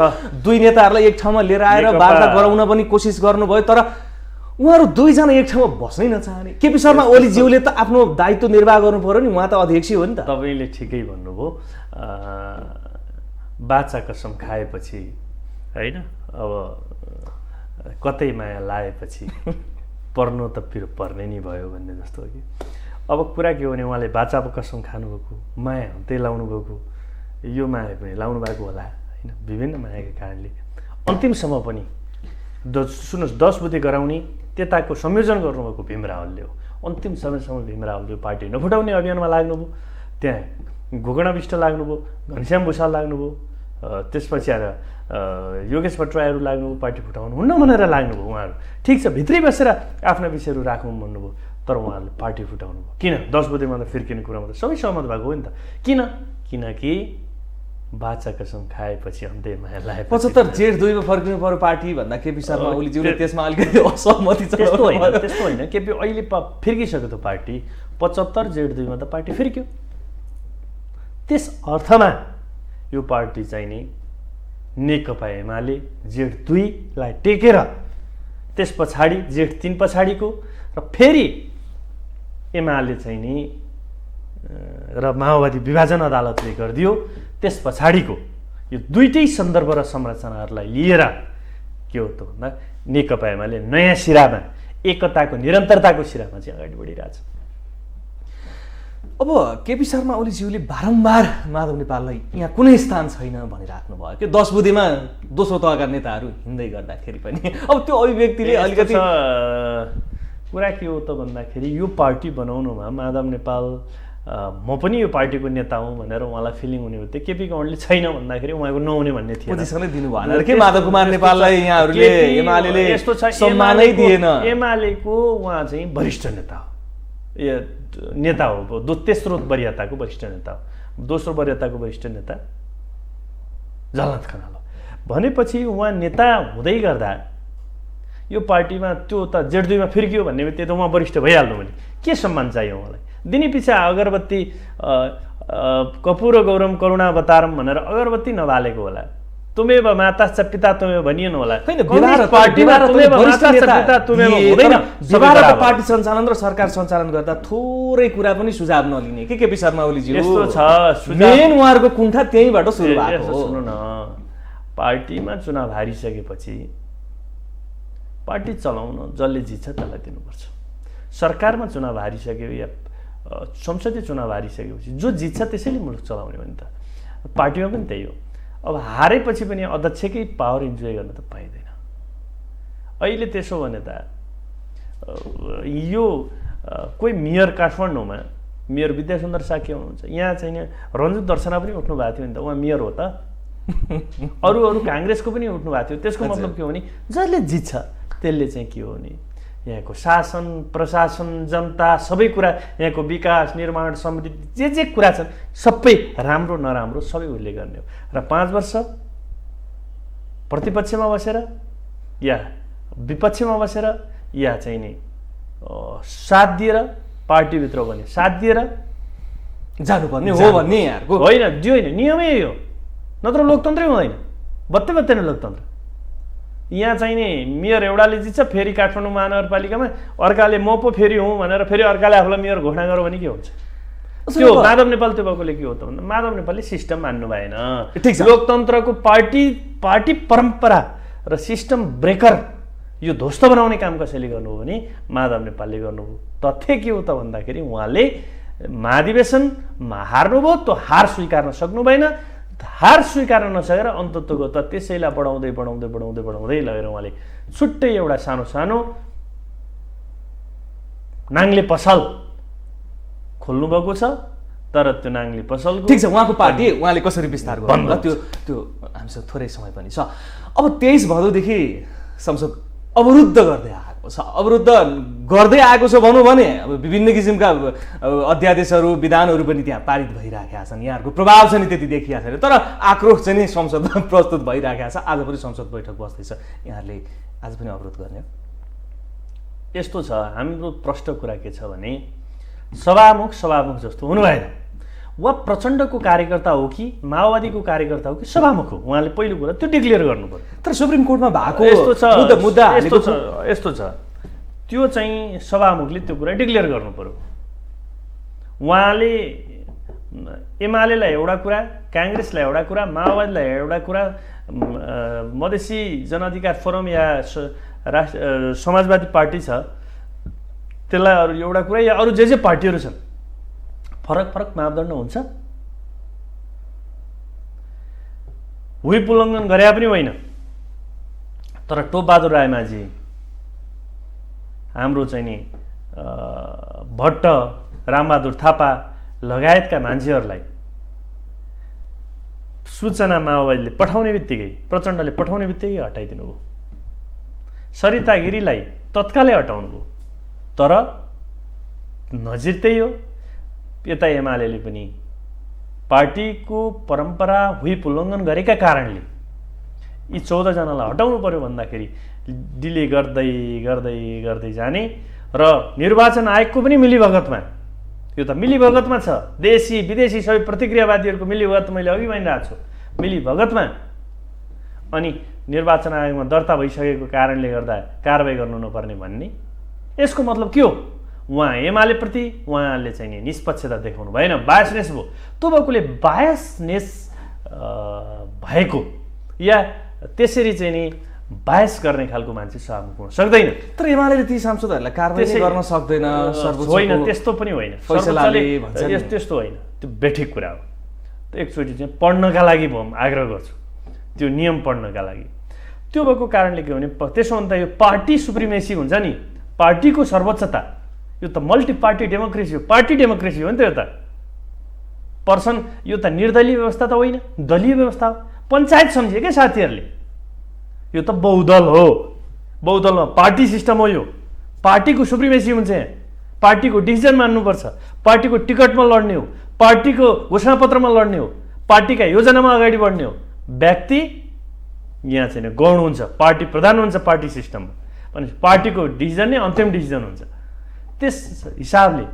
दुई नेताहरूलाई एक ठाउँमा लिएर आएर वार्ता गराउन पनि कोसिस गर्नुभयो तर उहाँहरू दुईजना एक ठाउँमा बस्नै नचाहने केपी शर्मा ओलीज्यूले त आफ्नो दायित्व निर्वाह गर्नु पर्यो नि उहाँ त अध्यक्ष हो नि त तपाईँले ठिकै भन्नुभयो बाचा कसम खाएपछि होइन अब कतै माया लाएपछि पर्नु त पिरो पर्ने नि भयो भन्ने जस्तो हो कि अब कुरा के हो भने उहाँले बाचाको कसम खानुभएको माया हुँदै लाउनु भएको यो माया पनि लाउनु भएको होला होइन विभिन्न मायाका कारणले अन्तिमसम्म पनि सुन्नुहोस् 10 बुँदे गराउने त्यताको संयोजन गर्नुभएको भीम रावलले हो अन्तिम समयसम्म भीम रावलले पार्टी नफुटाउने अभियानमा लाग्नुभयो त्यहाँ गोकर्ण विष्ट लाग्नुभयो घनश्याम भूषाल लाग्नुभयो त्यसपछि आएर योगेश भट्टराईहरू लाग्नुभयो पार्टी फुटाउनु हुन्न भनेर लाग्नुभयो उहाँहरू ठिक छ भित्रै बसेर आफ्ना विषयहरू राखौँ भन्नुभयो तर उहाँहरूले पार्टी फुटाउनु भयो किन 10 बुँदेमा त फिर्किने कुरामा त सबै सहमत भएको हो नि त किनकि बाचा कसम खाएपछि अन्त्य माया लाएपछि 75 जेठ 2 मा फर्किनु पर्यो पार्टी भन्दा केपी शर्मा ओलीज्यूले त्यसमा अलिकति असहमति छ त्यस्तो होइन केपी अहिले फिर्किसक्यो त पार्टी 75 जेठ 2 मा त पार्टी फिर्क्यो त्यस अर्थमा यो पार्टी चाहिँ नि नेकपा एमाले जेठ 2 लाई टेकेर त्यस पछाडि जेठ 3 पछाडिको र फेरि एमाले चाहिँ नि र माओवादी विभाजन अदालतले गरिदियो त्यस पछाडिको यो दुईटै सन्दर्भ र संरचनाहरूलाई लिएर के हो त भन्दा नेकपा एमाले नयाँ सिरामा एकताको निरन्तरताको सिरामा चाहिँ अगाडि बढिरहेछ अब केपी शर्मा ओलीज्यूले बारम्बार माधव नेपाललाई यहाँ कुनै स्थान छैन भनिराख्नु भयो कि 10 बुँदेमा दोस्रो तहका नेताहरू हिँड्दै गर्दाखेरि पनि अब त्यो अभिव्यक्तिले अलिकति कुरा के हो त भन्दाखेरि यो पार्टी बनाउनुमा माधव नेपाल म पनि यो पार्टीको नेता हुँ भनेर उहाँलाई फिलिङ हुने बित्तिकै केपी गौँडले छैन भन्दाखेरि उहाँको नहुने भन्ने थियो पोजिसनै दिनु भएन के माधव कुमार नेपाललाई यहाँहरूले एमालेले यस्तो छ सम्मानै दिएन एमालेको उहाँ चाहिँ वरिष्ठ नेता हो नेता हो तेस्रो वरियताको वरिष्ठ नेता हो दोस्रो वरियताको वरिष्ठ नेता झलनाथ खनाल हो भनेपछि उहाँ नेता हुँदै गर्दा यो पार्टीमा त्यो त जेठ 2 मा फिर्कियो भन्ने बित्तिकै त उहाँ वरिष्ठ भइहाल्नु भने के सम्मान चाहियो उहाँलाई दिनी पिछा अगरबत्ती कपुर गौरम करुणावतारम भनेर अगरबत्ती नबालेको होला तुमेव माताश्च पिता तुमेव भनिएन होला पार्टीमा पार्टी सञ्चालन र सरकार सञ्चालन गर्दा थोरै कुरा पनि सुझाव नलिने के केपी शर्मा ओलीज्यू यस्तो छ मेन उहाँहरूको कुण्ठा त्यहीबाट सुरु भएको हो सुन्नु न पार्टीमा चुनाव हारिसकेपछि पार्टी चलाउन जसले जित्छ त्यसलाई दिनुपर्छ सरकारमा चुनाव हारिसक्यो या संसदीय चुनाव हारिसकेपछि जो जित्छ त्यसैले मुलुक चलाउने हो नि त पार्टीमा पनि त्यही हो अब हारेपछि पनि अध्यक्षकै पावर इन्जोय गर्न त पाइँदैन अहिले त्यसो भने त यो कोही मेयर काठमाडौँमा मेयर विद्यासुन्दर साकी हुनुहुन्छ यहाँ चाहिँ रञ्जित दर्शना पनि उठ्नु भएको थियो नि त उहाँ मेयर हो त अरू काङ्ग्रेसको पनि उठ्नु भएको थियो त्यसको मतलब के हो भने जसले जित्छ त्यसले चाहिँ के हो भने यहाँको शासन प्रशासन जनता सबै कुरा यहाँको विकास निर्माण समृद्धि जे कुरा छन् सबै राम्रो नराम्रो सबै उसले गर्ने हो र 5 वर्ष प्रतिपक्षमा बसेर या विपक्षमा बसेर या चाहिँ नि साथ दिएर पार्टीभित्र भने साथ दिएर जानुपर्ने हो भन्ने यहाँहरूको होइन, जो होइन, नियमै यही हो, नत्र लोकतन्त्रै हुँदैन, बत्तै बत्दैन लोकतन्त्र। यहाँ चाहिँ नि मेयर एउटाले जित्छ, फेरि काठमाडौँ महानगरपालिकामा अर्काले म पो फेरि हुँ भनेर फेरि अर्काले आफूलाई मेयर घोषणा गरौँ भने के हुन्छ? त्यो माधव नेपाल त्यो भएकोले के हो त भन्दा माधव नेपालले सिस्टम मान्नु भएन। ठिक छ, लोकतन्त्रको पार्टी परम्परा र सिस्टम ब्रेकर यो ध्वस्त बनाउने काम कसैले गर्नुभयो भने माधव नेपालले गर्नुभयो। तथ्य के हो त भन्दाखेरि उहाँले महाधिवेशनमा हार्नुभयो, त्यो हार स्वीकार्न सक्नु भएन। हार स्वीकार्न नसकेर अन्तत्वको त त्यसैलाई बढाउँदै बढाउँदै बढाउँदै बढाउँदै लगेर उहाँले छुट्टै एउटा सानो सानो नाङ्ले पसल खोल्नुभएको छ। तर त्यो नाङ्ले पसलको ठिक छ, उहाँको पार्टी उहाँले कसरी विस्तार गर्नु त्यो हामीसँग थोरै समय पनि छ। अब 23 भदौदेखि संसद अवरुद्ध गर्दै आएको छ, अवरुद्ध गर्दै आएको छ भनौँ भने अब विभिन्न किसिमका अध्यादेशहरू विधानहरू पनि त्यहाँ पारित भइराखेका छन्। यहाँहरूको प्रभाव चाहिँ त्यति देखिएको छैन, तर आक्रोश चाहिँ नि संसदमा प्रस्तुत भइराखेको छ। आज पनि संसद बैठक बस्दैछ, यहाँहरूले आज पनि अवरोध गर्ने हो? यस्तो छ, हाम्रो प्रष्ट कुरा के छ भने सभामुख जस्तो हुनु भएन। वा प्रचण्डको कार्यकर्ता हो कि माओवादीको कार्यकर्ता हो कि सभामुख हो, उहाँले पहिलो कुरा त्यो डिक्लेयर गर्नु पर्यो। तर सुप्रिम कोर्टमा भएको यस्तो छ, मुद्दा यस्तो छ, त्यो चाहिँ सभामुखले त्यो कुरा डिक्लेयर गर्नु पर्यो। उहाँले एमालेलाई एउटा कुरा, काङ्ग्रेसलाई एउटा कुरा, माओवादीलाई एउटा कुरा, मधेसी जनअधिकार फोरम या समाजवादी पार्टी छ त्यसलाई अरू एउटा कुरा, या अरू जे पार्टीहरू छन्, फरक फरक मापदण्ड हुन्छ। व्हिप उल्लङ्घन गरे पनि होइन, तर टोपबहादुर रायमाझी, हाम्रो चाहिँ नि भट्ट, रामबहादुर थापा लगायतका मान्छेहरूलाई सूचना माओवादीले पठाउने बित्तिकै, प्रचण्डले पठाउने बित्तिकै हटाइदिनु भयो। सरिता गिरीलाई तत्कालै हटाउनु भयो। तर नजिर त्यही हो, यता एमाले पनि पार्टीको परम्परा व्हिप उल्लङ्घन गरेका कारणले यी 14 जनालाई हटाउनु पर्यो भन्दाखेरि डिले गर्दै गर्दै गर्दै जाने र निर्वाचन आयोगको पनि मिलीभगतमा, यो त मिलीभगतमा छ, देशी विदेशी सबै प्रतिक्रियावादीहरूको मिलीभगत मैले अघि भनिरहेको छु, मिलीभगतमा अनि निर्वाचन आयोगमा दर्ता भइसकेको कारणले गर्दा कारबाही गर्नु नपर्ने भन्ने, यसको मतलब के हो? उहाँ एमालेप्रति उहाँले चाहिँ नि निष्पक्षता देखाउनु भएन, बायसनेस भयो। त्यो भएकोले बायसनेस भएको या त्यसरी चाहिँ नि बायस गर्ने खालको मान्छे सभामुख हुन सक्दैन। तर एमाले ती सांसदहरूलाई कारबाही गर्न सक्दैन, होइन, त्यस्तो पनि होइन, त्यस्तो होइन, त्यो बेठिक कुरा हो। एकचोटि चाहिँ पढ्नका लागि म आग्रह गर्छु, त्यो नियम पढ्नका लागि। त्यो भएको कारणले के भने त्यसो भने त यो पार्टी सुप्रिमेसी हुन्छ नि, पार्टीको सर्वोच्चता, यो त मल्टी पार्टी डेमोक्रेसी हो, पार्टी डेमोक्रेसी हो नि त। यो त पर्सन, यो त निर्दलीय व्यवस्था त होइन, दलीय व्यवस्था हो। पञ्चायत सम्झिए क्या साथीहरूले, यो त बहुदल हो, बहुदलमा पार्टी सिस्टम हो। यो पार्टीको सुप्रिमेसी हुन्छ, यहाँ पार्टीको डिसिजन मान्नुपर्छ, पार्टीको टिकटमा लड्ने हो, पार्टीको घोषणापत्रमा लड्ने हो, पार्टीका योजनामा अगाडि बढ्ने हो। व्यक्ति यहाँ चाहिँ गौण हुन्छ, पार्टी प्रधान हुन्छ पार्टी सिस्टममा, अनि पार्टीको डिसिजन नै अन्तिम डिसिजन हुन्छ। त्यस हिसाबले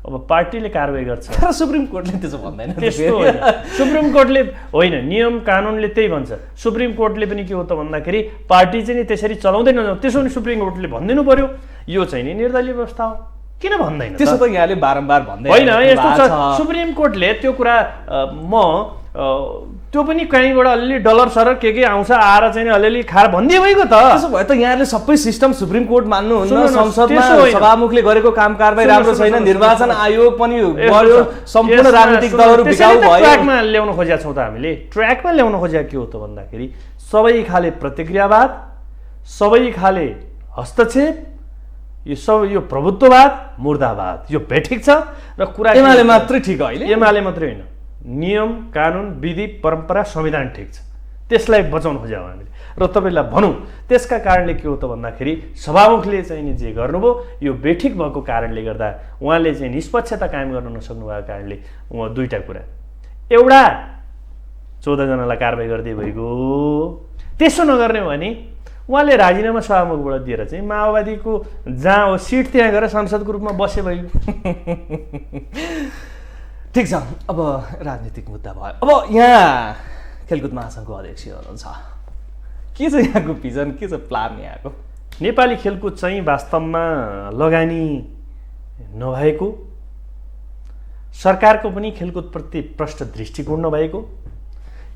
अब पार्टीले कारबाही गर्छ। सुप्रिम कोर्टले त्यसो भन्दैन, त्यस्तो होइन। सुप्रिम कोर्टले होइन, नियम कानुनले त्यही भन्छ। सुप्रिम कोर्टले पनि के हो त भन्दाखेरि पार्टी चाहिँ नि त्यसरी चलाउँदै नजाउँ, त्यसो भने सुप्रिम कोर्टले भनिदिनु पर्यो यो चाहिँ नि निर्दलीय व्यवस्था हो, किन भन्दैन? त्यसो त यहाँले बारम्बार भन्दै होइन, यस्तो छ, सुप्रिम कोर्टले त्यो कुरा त्यो पनि कहीँबाट अलिअलि डलर सरर के आउँछ आएर चाहिँ अलिअलि खाएर भनिदिए भएको त। त्यसो भए त यहाँले सबै सिस्टम सुप्रिम कोर्ट मान्नुहुन्न, संसदमा सभामुखले गरेको काम कारबाही राम्रो छैन, निर्वाचन आयोग पनि गर्यो, सम्पूर्ण राजनीतिक दलहरू बिकाउ भयो। ट्र्याकमा ल्याउन खोजेका छौँ त हामीले, ट्र्याकमा ल्याउन खोजेका के हो त भन्दाखेरि सबै खाले प्रतिक्रियावाद, सबै खाले हस्तक्षेप, यो सब यो प्रभुत्ववाद, मुर्दावाद, यो बेठिक छ। र कुरा एमाले मात्रै ठिक होइन, एमाले मात्रै होइन, नियम कानुन विधि परम्परा संविधान ठिक छ, त्यसलाई बचाउन खोज्यौँ हामीले। र तपाईँलाई भनौँ त्यसका कारणले के हो त भन्दाखेरि सभामुखले चाहिँ नि जे गर्नुभयो यो बेठिक भएको कारणले गर्दा उहाँले चाहिँ निष्पक्षता कायम गर्न नसक्नु भएको कारणले उहाँ दुईटा कुरा, एउटा 14 जनालाई कारबाही गर्दै भइगयो, त्यसो नगर्ने हो भने उहाँले राजीनामा सभामुखबाट दिएर चाहिँ माओवादीको जहाँ हो सिट त्यहाँ गएर सांसदको रूपमा बसे भइगयो। ठिक छ, अब राजनीतिक मुद्दा भयो। अब यहाँ खेलकुद महासङ्घको अध्यक्ष हुनुहुन्छ, के छ यहाँको भिजन, के छ प्लान यहाँको? नेपाली खेलकुद चाहिँ वास्तवमा लगानी नभएको, सरकारको पनि खेलकुदप्रति प्रष्ट दृष्टिकोण नभएको,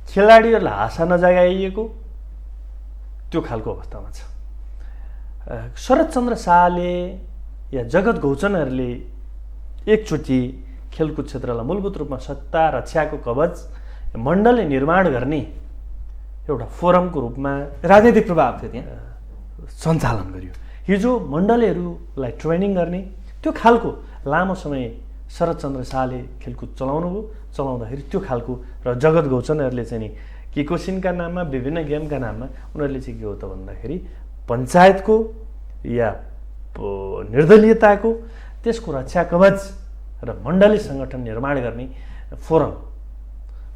खेलाडीहरूलाई आशा नजगाइएको त्यो खालको अवस्थामा छ। शरदचन्द्र शाहले या जगत घौचनहरूले एकचोटि खेलकुद क्षेत्रलाई मूलभूत रूपमा सत्ता रक्षाको कवच मण्डलले निर्माण गर्ने एउटा फोरमको रूपमा राजनीतिक प्रभाव थियो त्यहाँ सञ्चालन गर्यो। हिजो मण्डलीहरूलाई ट्रेनिङ गर्ने त्यो खालको लामो समय शरदचन्द्र शाहले खेलकुद चलाउनुभयो। चलाउँदाखेरि त्यो खालको र जगत घौचनहरूले चाहिँ नि किकोसिनका नाममा विभिन्न गेमका नाममा उनीहरूले चाहिँ के हो त भन्दाखेरि पञ्चायतको या निर्दलीयताको त्यसको रक्षा कवच र मण्डली सङ्गठन निर्माण गर्ने फोरम,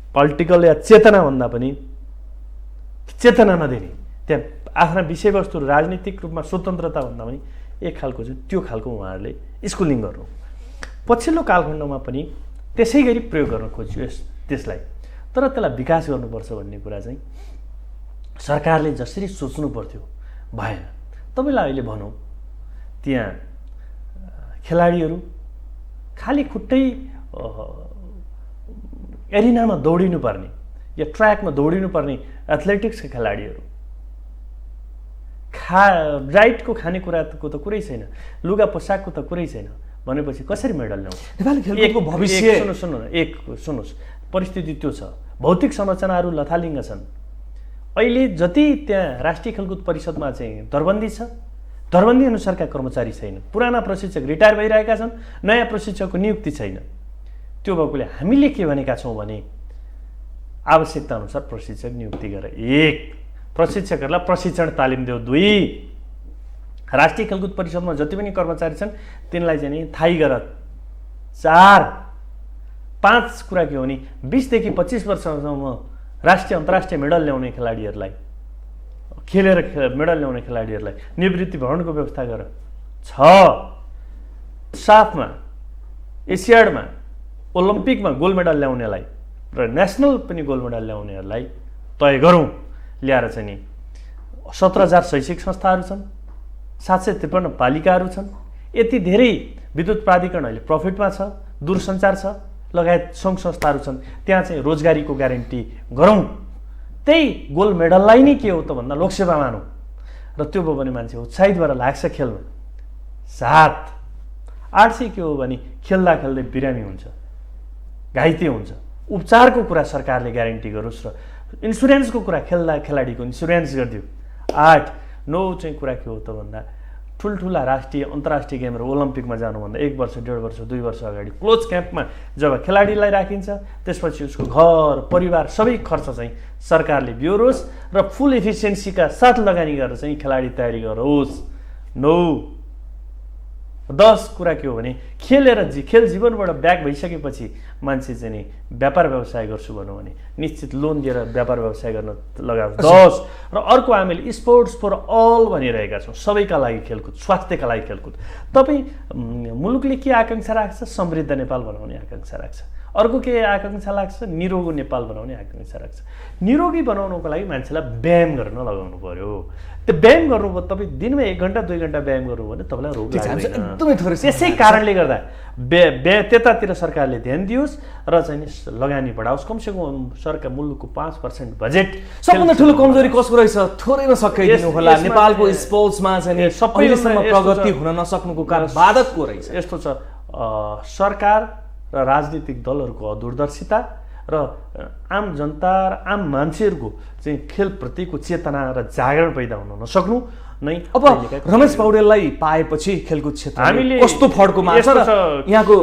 पोलिटिकल या चेतनाभन्दा पनि चेतना नदिने, त्यहाँ आफ्ना विषयवस्तु राजनीतिक रूपमा स्वतन्त्रताभन्दा पनि एक खालको चाहिँ त्यो खालको उहाँहरूले स्कुलिङ गर्नु। पछिल्लो कालखण्डमा पनि त्यसै गरी प्रयोग गर्न खोजियो त्यसलाई, तर त्यसलाई विकास गर्नुपर्छ भन्ने कुरा चाहिँ सरकारले जसरी सोच्नु पर्थ्यो भएन। तपाईँलाई अहिले भनौँ त्यहाँ खेलाडीहरू खाली खुट्टै एरिनामा दौडिनु पर्ने या ट्र्याकमा दौडिनु पर्ने एथलेटिक्सका खेलाडीहरू, राइटको खानेकुराको त कुरै छैन, लुगा पोसाकको त कुरै छैन भनेपछि कसरी मेडल ल्याउँछ? नेपाली खेलकुदको भविष्य सुन्नुहोस् परिस्थिति त्यो छ। भौतिक संरचनाहरू लथालिङ्ग छन्। अहिले जति त्यहाँ राष्ट्रिय खेलकुद परिषदमा चाहिँ दरबन्दी छ, दरबन्दी अनुसारका कर्मचारी छैन, पुराना प्रशिक्षक रिटायर भइरहेका छन्, नयाँ प्रशिक्षकको नियुक्ति छैन। त्यो भएकोले हामीले के भनेका छौँ भने आवश्यकता अनुसार प्रशिक्षक नियुक्ति गरेर 1 प्रशिक्षकहरूलाई प्रशिक्षण तालिम देऊ, 2 राष्ट्रिय खेलकुद परिषदमा जति पनि कर्मचारी छन् तिनलाई चाहिँ नि थाहै गर, 4 5 कुरा के हो भने 20 देखि 25 वर्षसम्म राष्ट्रिय अन्तर्राष्ट्रिय मेडल ल्याउने खेलाडीहरूलाई, खेलेर मेडल ल्याउने खेलाडीहरूलाई निवृत्ति भवनको व्यवस्था गर, 6 साफमा एसियाडमा ओलम्पिकमा गोल्ड मेडल ल्याउनेलाई र नेसनल पनि गोल्ड मेडल ल्याउनेहरूलाई तय गरौँ। ल्याएर चाहिँ नि 17,000 शैक्षिक संस्थाहरू छन्, 753 पालिकाहरू छन्, यति धेरै विद्युत प्राधिकरण अहिले प्रफिटमा छ, दूरसञ्चार छ लगायत सङ्घ संस्थाहरू छन्, त्यहाँ चाहिँ रोजगारीको ग्यारेन्टी गरौँ। त्यही गोल्ड मेडललाई नै के हो त भन्दा लोकसेवा मानौँ र त्यो भयो भने मान्छे उत्साहित भएर लाग्छ खेल्न। 7 8 के हो भने खेल्दा खेल्दै बिरामी हुन्छ, घाइते हुन्छ, उपचारको कुरा सरकारले ग्यारेन्टी गरोस् र इन्सुरेन्सको कुरा खेल्दा खेलाडीको इन्सुरेन्स गरिदियो। 8 9 चाहिँ कुरा के हो त भन्दा ठुल्ठुला राष्ट्रिय अन्तर्राष्ट्रिय गेमहरू ओलम्पिकमा जानुभन्दा 1 वर्ष 1.5 वर्ष 2 वर्ष अगाडि क्लोज क्याम्पमा जब खेलाडीलाई राखिन्छ त्यसपछि उसको घर परिवार सबै खर्च चाहिँ सरकारले बिहोरोस् र फुल एफिसियन्सीका साथ लगानी गरेर चाहिँ खेलाडी तयारी गरोस्। 9 10 कुरा के हो भने खेल जीवनबाट ब्याक भइसकेपछि मान्छे चाहिँ नि व्यापार व्यवसाय गर्छु भनौँ भने निश्चित लोन दिएर व्यापार व्यवसाय गर्न लगाओस्। 10 र अर्को हामीले स्पोर्ट्स फर अल भनिरहेका छौँ, सबैका लागि खेलकुद, स्वास्थ्यका लागि खेलकुद। तपाईँ मुलुकले के आकाङ्क्षा राख्छ? समृद्ध नेपाल बनाउने आकाङ्क्षा राख्छ। अर्को के आकाङ्क्षा लाग्छ? निरोगी नेपाल बनाउने आकाङ्क्षा राख्छ। निरोगी बनाउनको लागि मान्छेलाई व्यायाम गर्न लगाउनु पर्यो। त्यो व्यायाम गर्नुभयो, तपाईँ दिनमा 1 घन्टा 2 घन्टा व्यायाम गर्नुभयो भने तपाईँलाई रोग लाग्दैन। त्यसै कारणले गर्दा त्यतातिर सरकारले ध्यान दियोस् र चाहिँ लगानी बढाओस्। कमसेकम सरकार मुलुकको 5% बजेट। सबभन्दा ठुलो कमजोरी कसको रहेछ? थोरैमा सकाइदिनु होला। नेपालको स्पोर्ट्समा चाहिँ सबैसम्म प्रगति हुन नसक्नुको कारण बाधकको रहेछ। यस्तो छ, सरकार र राजनीतिक दलहरूको अदूरदर्शिता र आम जनता र आम मान्छेहरूको चाहिँ खेलप्रतिको चेतना र जागरण पैदा हुन नसक्नु नै। अब रमेश पौडेललाई पाएपछि खेलकुद क्षेत्र हामीले कस्तो फड्को मार्छ र यहाँको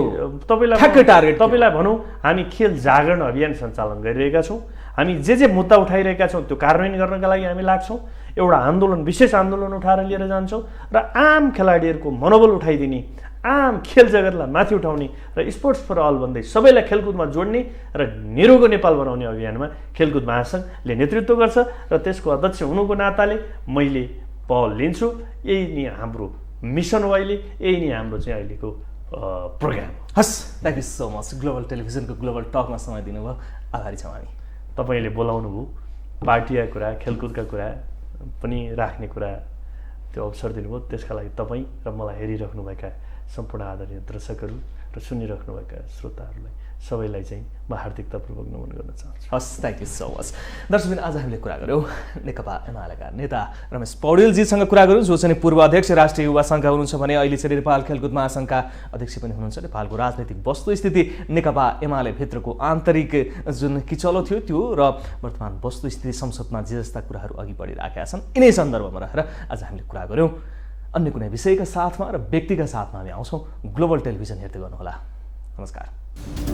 तपाईँलाई भनौँ हामी खेल जागरण अभियान सञ्चालन गरिरहेका छौँ। हामी जे मुद्दा उठाइरहेका छौँ त्यो कार्यान्वयन गर्नका लागि हामी लाग्छौँ। एउटा आन्दोलन, विशेष आन्दोलन उठाएर लिएर जान्छौँ र आम खेलाडीहरूको मनोबल उठाइदिने, आम खेल जगतलाई माथि उठाउने र स्पोर्ट्स फर अल भन्दै सबैलाई खेलकुदमा जोड्ने र निरोगी नेपाल बनाउने अभियानमा खेलकुद महासङ्घले नेतृत्व गर्छ र त्यसको अध्यक्ष हुनुको नाताले मैले पहल लिन्छु। यही नै हाम्रो मिसन हो, अहिले यही नै हाम्रो चाहिँ अहिलेको प्रोग्राम। हस्, thank you so much. Global टेलिभिजनको ग्लोबल टकमा समय दिनुभयो, आभारी छौँ हामी। तपाईँले बोलाउनु भयो, पार्टीका कुरा, खेलकुदका कुरा पनि राख्ने कुरा त्यो अवसर दिनुभयो, त्यसका लागि तपाईँ र मलाई हेरिराख्नुभएका सम्पूर्ण आदरणीय दर्शकहरू र सुनिराख्नुभएका श्रोताहरूलाई सबैलाई चाहिँ म हार्दिकतापूर्वक नमन गर्न चाहन्छु। हस्, थ्याङ्क यू सो मच। दर्शकबिन, आज हामीले कुरा गऱ्यौँ नेकपा एमालेका नेता रमेश पौडेलजीसँग कुरा गऱ्यौँ, जो चाहिँ पूर्व अध्यक्ष राष्ट्रिय युवा सङ्घका हुनुहुन्छ भने अहिले चाहिँ नेपाल खेलकुद महासङ्घका अध्यक्ष पनि हुनुहुन्छ। नेपालको राजनैतिक वस्तुस्थिति, नेकपा एमाले भित्रको आन्तरिक जुन किचलो थियो त्यो र वर्तमान वस्तुस्थिति, संसदमा जे जस्ता कुराहरू अघि बढिराखेका छन्, यिनै सन्दर्भमा रहेर आज हामीले कुरा गऱ्यौँ। अन्य कुनै विषयका साथमा र व्यक्तिका साथमा हामी आउँछौँ। ग्लोबल टेलिभिजन हेर्दै गर्नुहोला। नमस्कार।